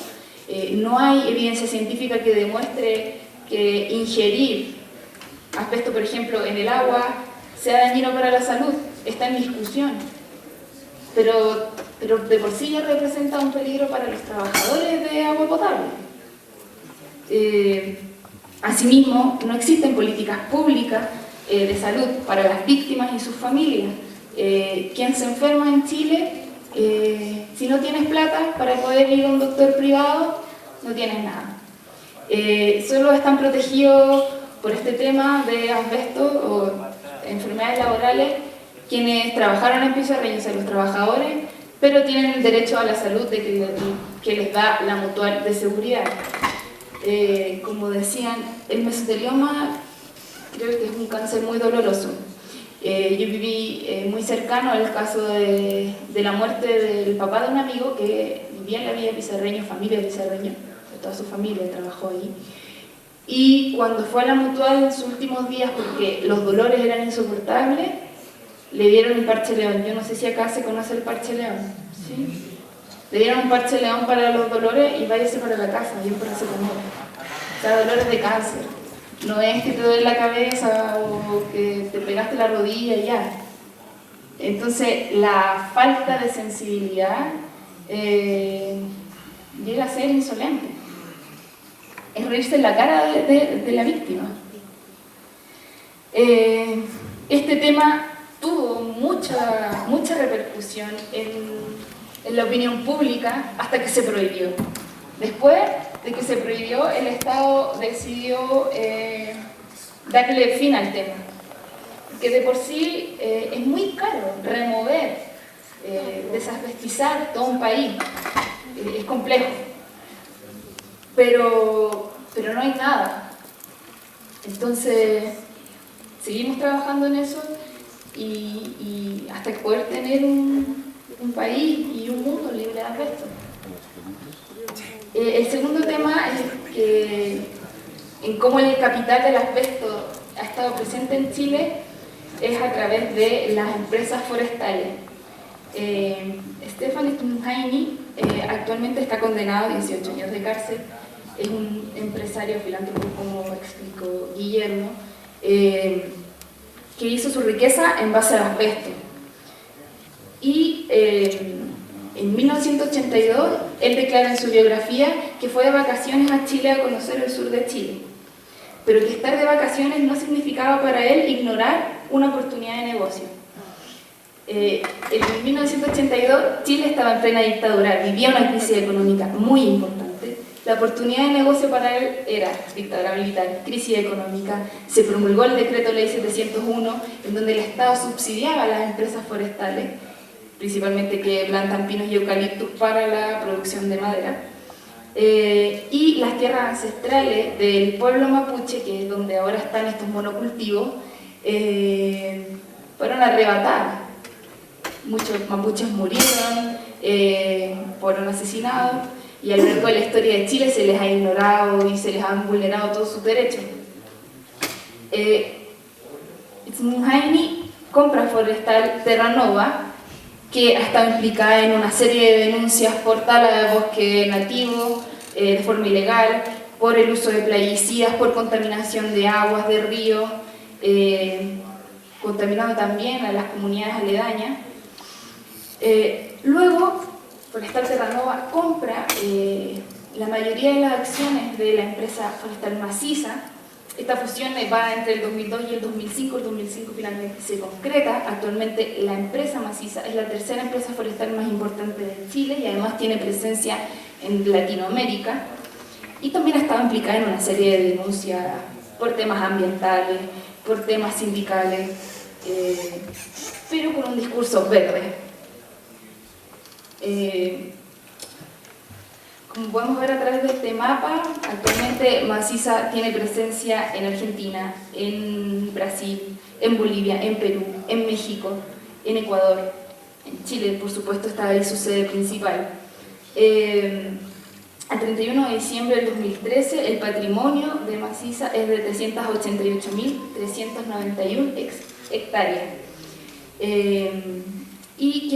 No hay evidencia científica que demuestre que ingerir asbesto, por ejemplo, en el agua sea dañino para la salud, está en discusión. Pero de por sí ya representa un peligro para los trabajadores de agua potable. Asimismo, no existen políticas públicas de salud para las víctimas y sus familias. Quien se enferma en Chile, si no tienes plata para poder ir a un doctor privado, no tienes nada. Solo están protegidos por este tema de asbesto o enfermedades laborales quienes trabajaron en Pizarreño, o sea, los trabajadores pero tienen el derecho a la salud que les da la mutual de seguridad. Como decían, el mesotelioma creo que es un cáncer muy doloroso. Yo viví muy cercano al caso de la muerte del papá de un amigo que vivía en la Villa Pizarreño, familia de Pizarreño, toda su familia trabajó ahí. Y cuando fue a la mutual en sus últimos días, porque los dolores eran insoportables, le dieron un parche león. Yo no sé si acá se conoce el parche león, ¿sí? Le dieron un parche león para los dolores y váyase para la casa, bien para se comer. O sea, dolores de cáncer. No es que te duele la cabeza o que te pegaste la rodilla y ya. Entonces, la falta de sensibilidad llega a ser insolente. Es reírse en la cara de la víctima. Este tema tuvo mucha repercusión en la opinión pública hasta que se prohibió. Después de que se prohibió, el Estado decidió darle fin al tema, que de por sí es muy caro remover, desasbestizar todo un país, es complejo, pero no hay nada. Entonces seguimos trabajando en eso y hasta poder tener un país y un mundo libre de asbesto. El segundo tema es que en cómo el capital del asbesto ha estado presente en Chile es a través de las empresas forestales. Stefan Stunheim actualmente está condenado a 18 años de cárcel. Es un empresario filántropo, como explicó Guillermo, que hizo su riqueza en base al asbesto. Y en 1982, él declara en su biografía que fue de vacaciones a Chile a conocer el sur de Chile, pero que estar de vacaciones no significaba para él ignorar una oportunidad de negocio. En 1982, Chile estaba en plena dictadura, vivía una crisis económica muy importante. La oportunidad de negocio para él era dictadura militar, crisis económica. Se promulgó el decreto ley 701, en donde el Estado subsidiaba a las empresas forestales, principalmente que plantan pinos y eucaliptus para la producción de madera. Y las tierras ancestrales del pueblo mapuche, que es donde ahora están estos monocultivos, fueron arrebatadas. Muchos mapuches murieron, fueron asesinados, y a lo largo de la historia de Chile se les ha ignorado y se les han vulnerado todos sus derechos. Stunheim compra forestal Terranova, que ha estado implicada en una serie de denuncias por tala de bosque nativo de forma ilegal, por el uso de plaguicidas, por contaminación de aguas, de ríos, contaminando también a las comunidades aledañas. Luego, Forestal Terranova compra la mayoría de las acciones de la empresa Forestal Maciza. Esta fusión va entre el 2002 y el 2005. El 2005 finalmente se concreta. Actualmente la empresa Maciza es la tercera empresa forestal más importante de Chile y además tiene presencia en Latinoamérica. Y también ha estado implicada en una serie de denuncias por temas ambientales, por temas sindicales, pero con un discurso verde. Como podemos ver a través de este mapa, actualmente Maciza tiene presencia en Argentina, en Brasil, en Bolivia, en Perú, en México, en Ecuador, en Chile, por supuesto, está ahí su sede principal. Al 31 de diciembre del 2013, el patrimonio de Maciza es de 388.391 hectáreas. Y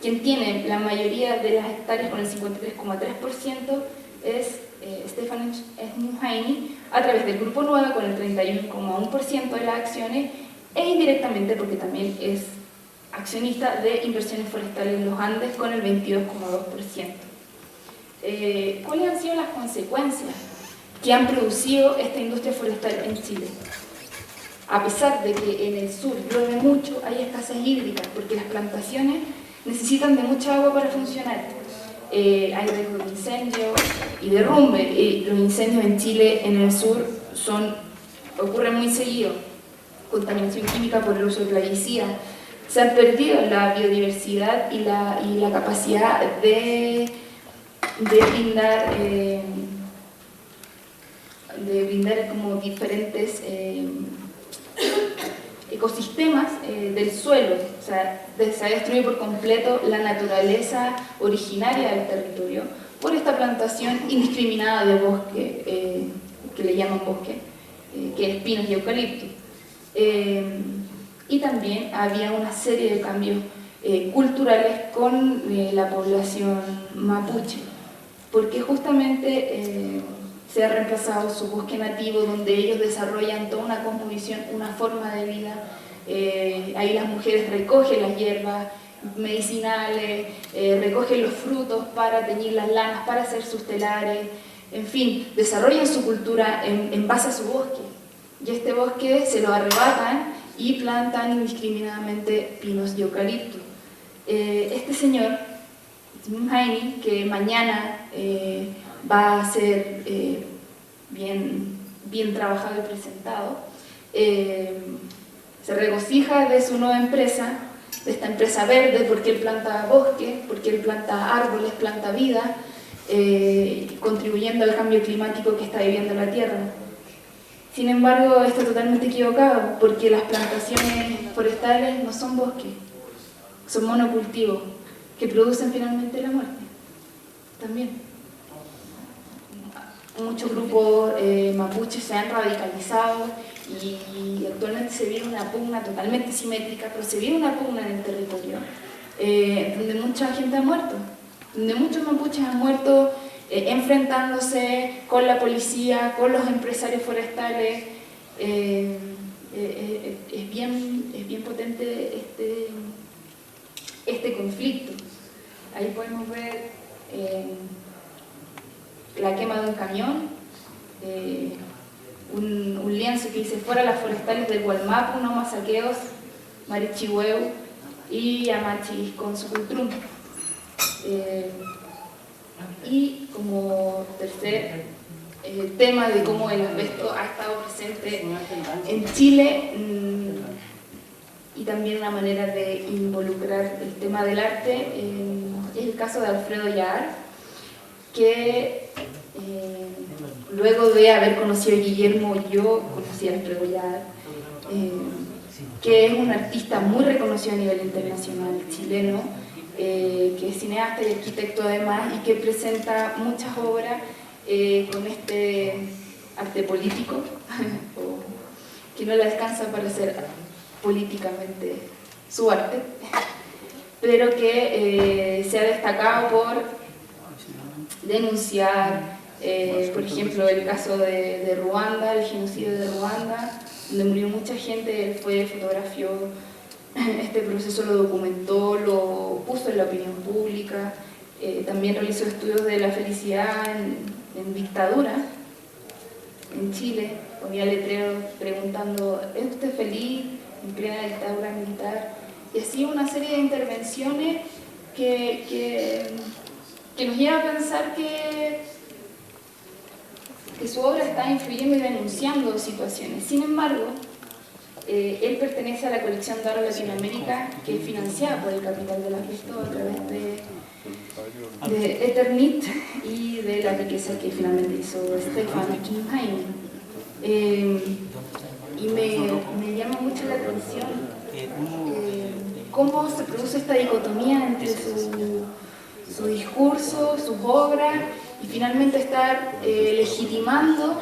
quien tiene la mayoría de las hectáreas con el 53,3% es Stefan Stunheim, a través del Grupo Nueva con el 31,1% de las acciones, e indirectamente porque también es accionista de Inversiones Forestales Los Andes con el 22,2%. ¿Cuáles han sido las consecuencias que han producido esta industria forestal en Chile? A pesar de que en el sur llueve mucho, hay escasez hídrica, porque las plantaciones necesitan de mucha agua para funcionar. Hay riesgo de incendio y derrumbe. Los incendios en Chile, en el sur, ocurren muy seguido. Contaminación química por el uso de plaguicidas, Se han perdido la biodiversidad y la capacidad de brindar como diferentes ecosistemas del suelo. O sea, se ha destruido por completo la naturaleza originaria del territorio por esta plantación indiscriminada de bosque, que le llaman bosque, que es pinos y eucaliptos. Y también había una serie de cambios culturales con la población mapuche, porque justamente se ha reemplazado su bosque nativo, donde ellos desarrollan toda una cosmovisión, una forma de vida. Ahí las mujeres recogen las hierbas medicinales, recogen los frutos para teñir las lanas, para hacer sus telares, en fin, desarrollan su cultura en base a su bosque. Y este bosque se lo arrebatan y plantan indiscriminadamente pinos y eucaliptos. Este señor, Haini, que mañana va a ser bien trabajado y presentado, se regocija de su nueva empresa, de esta empresa verde, porque él planta bosque, porque él planta árboles, planta vida, contribuyendo al cambio climático que está viviendo la Tierra. Sin embargo, está totalmente equivocado, porque las plantaciones forestales no son bosques, son monocultivos, que producen finalmente la muerte. También. Muchos grupos mapuches se han radicalizado y actualmente se vive una pugna totalmente simétrica, pero se vive una pugna en el territorio, donde mucha gente ha muerto, donde muchos mapuches han muerto enfrentándose con la policía, con los empresarios forestales. Es bien potente este conflicto. Ahí podemos ver la quema de un camión, un lienzo que dice fuera las forestales del Gualmapu, no más saqueos, Marichihueu y Amachis con su cultrum. Y como tercer tema de cómo el asbesto ha estado presente en Chile, y también una manera de involucrar el tema del arte, es el caso de Alfredo Yar, que luego de haber conocido a Guillermo, yo conocí a Alfredo Yar, que es un artista muy reconocido a nivel internacional chileno, que es cineasta y arquitecto además, y que presenta muchas obras con este arte político, que no le alcanza para hacer políticamente su arte, pero que se ha destacado por denunciar, por ejemplo, el caso de Ruanda, el genocidio de Ruanda, donde murió mucha gente. Él fotografió este proceso, lo documentó, lo puso en la opinión pública. También realizó estudios de la felicidad en dictadura, en Chile. Ponía letreros preguntando: ¿es usted feliz en plena dictadura militar? Y así una serie de intervenciones que nos lleva a pensar que su obra está influyendo y denunciando situaciones. Sin embargo, él pertenece a la colección de oro Latinoamérica, que es financiada por el capital del asbesto a través de Eternit y de la riqueza que finalmente hizo Stefan Haini. Y me llama mucho la atención cómo se produce esta dicotomía entre su discurso, sus obras, y finalmente estar legitimando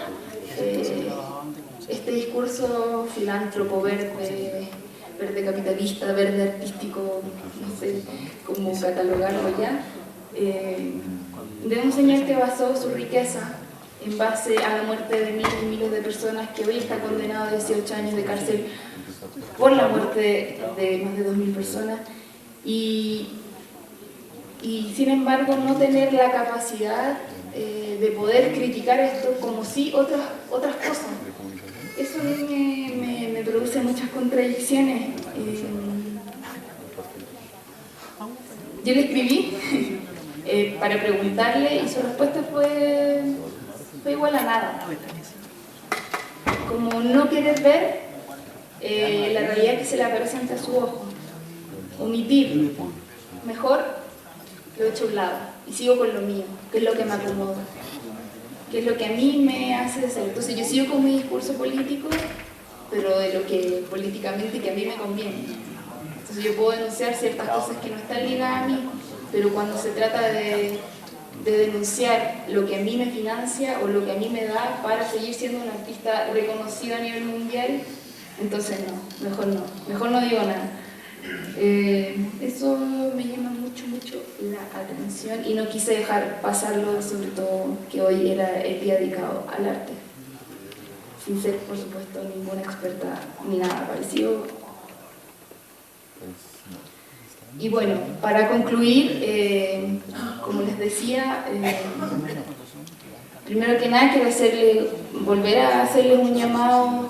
este discurso filántropo, verde capitalista, verde artístico, no sé cómo catalogarlo ya, de un señor que basó su riqueza en base a la muerte de miles y miles de personas, que hoy está condenado a 18 años de cárcel por la muerte de más de 2.000 personas, y sin embargo no tener la capacidad de poder criticar esto como si otras cosas. Eso a mí me produce muchas contradicciones. Yo le escribí para preguntarle, y su respuesta fue igual a nada. Como no querer ver la realidad que se le aparece ante su ojo. omitir, mejor lo echo a un lado y sigo con lo mío, que es lo que me acomoda, que es lo que a mí me hace ser. Entonces yo sigo con mi discurso político, pero de lo que políticamente que a mí me conviene. Entonces yo puedo denunciar ciertas cosas que no están ligadas a mí, pero cuando se trata de denunciar lo que a mí me financia o lo que a mí me da para seguir siendo un artista reconocido a nivel mundial, entonces mejor no digo nada. Eso me llama mucho la atención y no quise dejar pasarlo, sobre todo que hoy era el día dedicado al arte, sin ser por supuesto ninguna experta ni nada parecido. Y bueno, para concluir, como les decía, primero que nada quiero volver a hacerles un llamado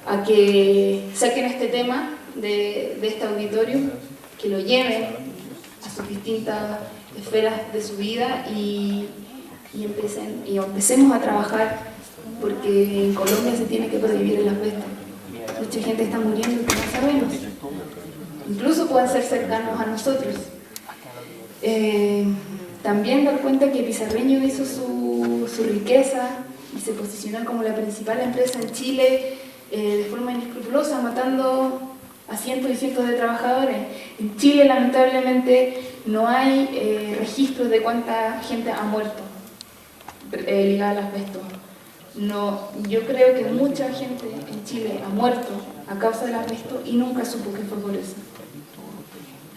a que saquen este tema de este auditorio, que lo lleven a sus distintas esferas de su vida y empecemos a trabajar, porque en Colombia se tiene que prohibir el asbesto. Mucha gente está muriendo que no sabemos. Incluso pueden ser cercanos a nosotros. También dar cuenta que Pizarreño hizo su riqueza y se posicionó como la principal empresa en Chile de forma inescrupulosa, matando a cientos y cientos de trabajadores. En Chile, lamentablemente, no hay registros de cuánta gente ha muerto ligada al asbesto. No, yo creo que mucha gente en Chile ha muerto a causa del asbesto y nunca supo que fue por eso.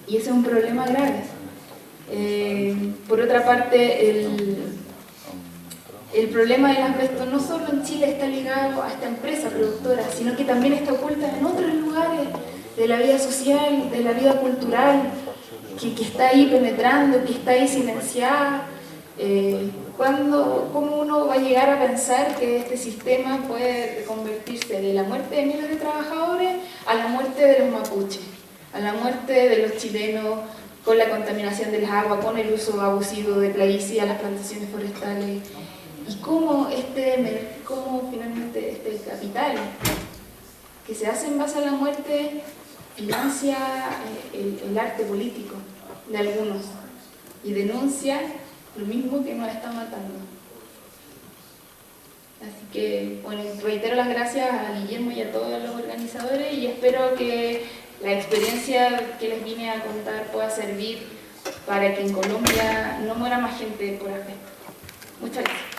Y ese es un problema grave. Por otra parte, el problema del asbesto no solo en Chile está ligado a esta empresa productora, sino que también está oculta en otros lugares de la vida social, de la vida cultural, que está ahí penetrando, que está ahí silenciada. ¿Cómo uno va a llegar a pensar que este sistema puede convertirse de la muerte de miles de trabajadores a la muerte de los mapuches, a la muerte de los chilenos con la contaminación de las aguas, con el uso abusivo de plaguicidas, las plantaciones forestales? Y cómo finalmente este capital que se hace en base a la muerte financia el arte político de algunos y denuncia lo mismo que nos está matando. Así que, bueno, reitero las gracias a Guillermo y a todos los organizadores y espero que la experiencia que les vine a contar pueda servir para que en Colombia no muera más gente por asbesto. Muchas gracias.